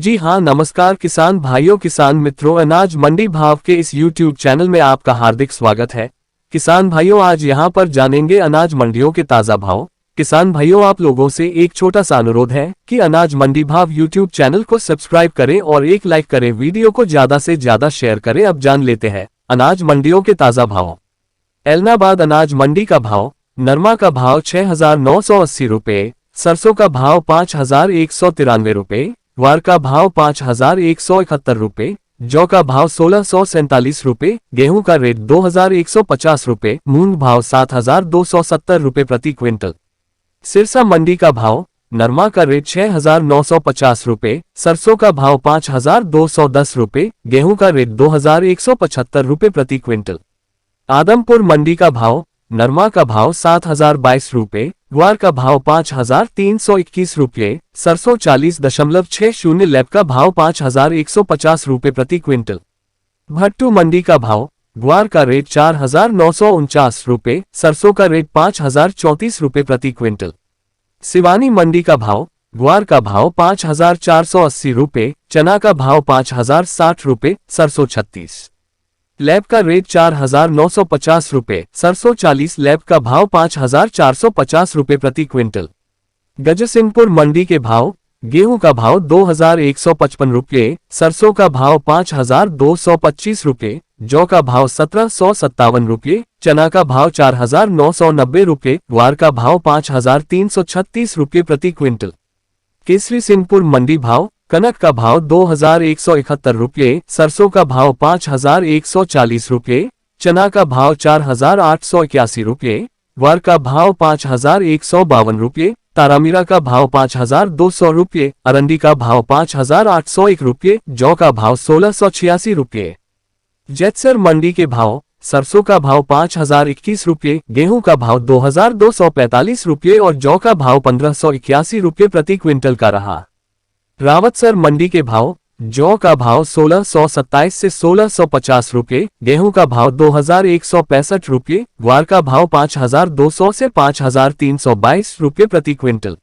जी हाँ, नमस्कार किसान भाइयों, किसान मित्रों, अनाज मंडी भाव के इस YouTube चैनल में आपका हार्दिक स्वागत है। किसान भाइयों, आज यहाँ पर जानेंगे अनाज मंडियों के ताज़ा भाव। किसान भाइयों, आप लोगों से एक छोटा सा अनुरोध है कि अनाज मंडी भाव YouTube चैनल को सब्सक्राइब करें और एक लाइक करें, वीडियो को ज्यादा से ज्यादा शेयर करें। अब जान लेते हैं अनाज मंडियों के ताज़ा भाव। एलनाबाद अनाज मंडी का भाव, नरमा का भाव 6,980 रुपये, सरसों का भाव 5,193 रुपये, ग्वार का भाव 5,171 रुपये, जौ का भाव 1,647 रुपये, गेहूं का रेट 2,150 रुपये, मूंग भाव 7,270 रुपये प्रति क्विंटल। सिरसा मंडी का भाव, नरमा का रेट 6,950 रुपये, सरसों का भाव 5,210 रुपये, गेहूं का रेट 2,175 रुपये प्रति क्विंटल। आदमपुर मंडी का भाव, नरमा का भाव 7,022 रुपये, ग्वार का भाव 5,321 रुपये, सरसों 40.60 लैब का भाव 5,150 रुपये प्रति क्विंटल। भट्टू मंडी का भाव, ग्वार का रेट 4,949 रुपये, सरसों का रेट 5,034 रुपये प्रति क्विंटल। सिवानी मंडी का भाव, ग्वार का भाव 5,480 रुपये, चना का भाव 5,060 रुपये, सरसों 36 लैब का रेट 4,950 रुपये, सरसों 40 लैब का भाव 5,450 रुपये प्रति क्विंटल। गजसिंहपुर मंडी के भाव, गेहूं का भाव 2,155 रुपये, सरसों का भाव 5,225 रुपये, जौ का भाव 1,757 रुपये, चना का भाव 4,990 रुपये, ग्वार का भाव 5,336 रुपये प्रति क्विंटल। केसरी सिंहपुर मंडी भाव, कनक का भाव 2,171 रुपये, सरसों का भाव 5,140 रुपये, चना का भाव 4,881 रुपये, ग्वार का भाव 5,152 रुपये, तारामीरा का भाव 5,200 रुपये, अरंडी का भाव 5,801 रुपये, जौ का भाव 1,686 रुपये। जैतसर मंडी के भाव, सरसों का भाव 5,021 रुपये, गेहूं का भाव 2,245 रुपये और जौ का भाव 1,581 रुपये प्रति क्विंटल का रहा। रावतसर मंडी के भाव, जौ का भाव 1,627 से 1,650 रुपये, गेहूं का भाव 2,165 रुपये, ग्वार का भाव 5,200 से 5,322 रुपये प्रति क्विंटल।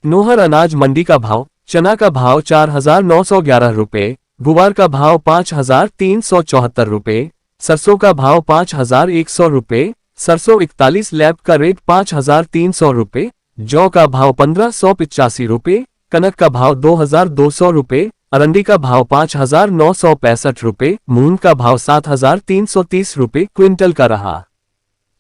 नोहर अनाज मंडी का भाव, चना का भाव 4,911 रुपये, गुवार का भाव 5,374 रुपये, सरसों का भाव 5,100 रुपये, सरसों 41 लैब का रेट 5,300 रुपये, जौ का भाव 1,585 रुपये, कनक का भाव 2,200 रुपये, अरंडी का भाव 5,965 रुपये, मूंग का भाव 7,330 रुपये क्विंटल का रहा।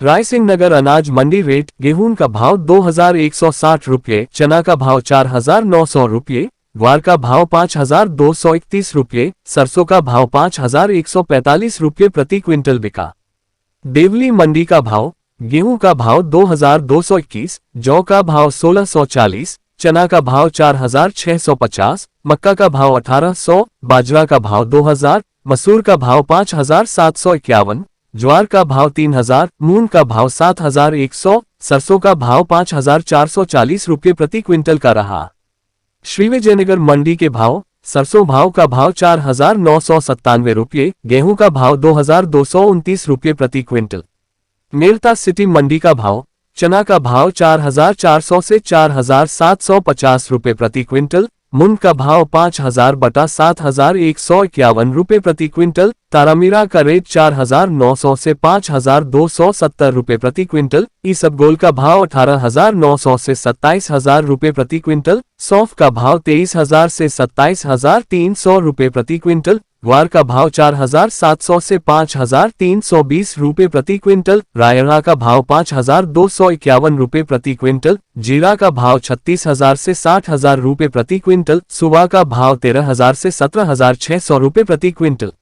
रायसिंह नगर अनाज मंडी रेट, गेहूं का भाव 2,160 रुपये, चना का भाव 4,900 रुपये, ग्वार का भाव 5,231 रुपये, सरसों का भाव 5,145 रुपये प्रति क्विंटल बिका। देवली मंडी का भाव, गेहूं का भाव 2,221, जौ का भाव 1,640, चना का भाव 4,650, मक्का का भाव 1,800, बाजरा का भाव 2,000, मसूर का भाव 5,751, ज्वार का भाव 3,000, मूंग का भाव 7,100, सरसों का भाव 5,440 रुपये प्रति क्विंटल का रहा। श्री विजयनगर मंडी के भाव, सरसों भाव का भाव 4,997 रुपये, गेहूं का भाव 2,229 रुपये प्रति क्विंटल। मेरता सिटी मंडी का भाव, चना का भाव 4,400 से 4,750 रुपये प्रति क्विंटल, मूंग का भाव 5,000 बटा 7,151 रुपये प्रति क्विंटल, तारामीरा का रेट 4,900 से 5,270 रुपये प्रति क्विंटल, इसबगोल का भाव 18,900 से 27,000 रुपये प्रति क्विंटल, सौंफ का भाव 23,000 से 27,300 रुपये प्रति क्विंटल, ग्वार का भाव 4,700 से 5,320 रुपये प्रति क्विंटल, रायरा का भाव 5,251 रुपये प्रति क्विंटल, जीरा का भाव 36,000 से 60,000 रुपये प्रति क्विंटल, सुवा का भाव 13,000 से 17,600 रुपये प्रति क्विंटल।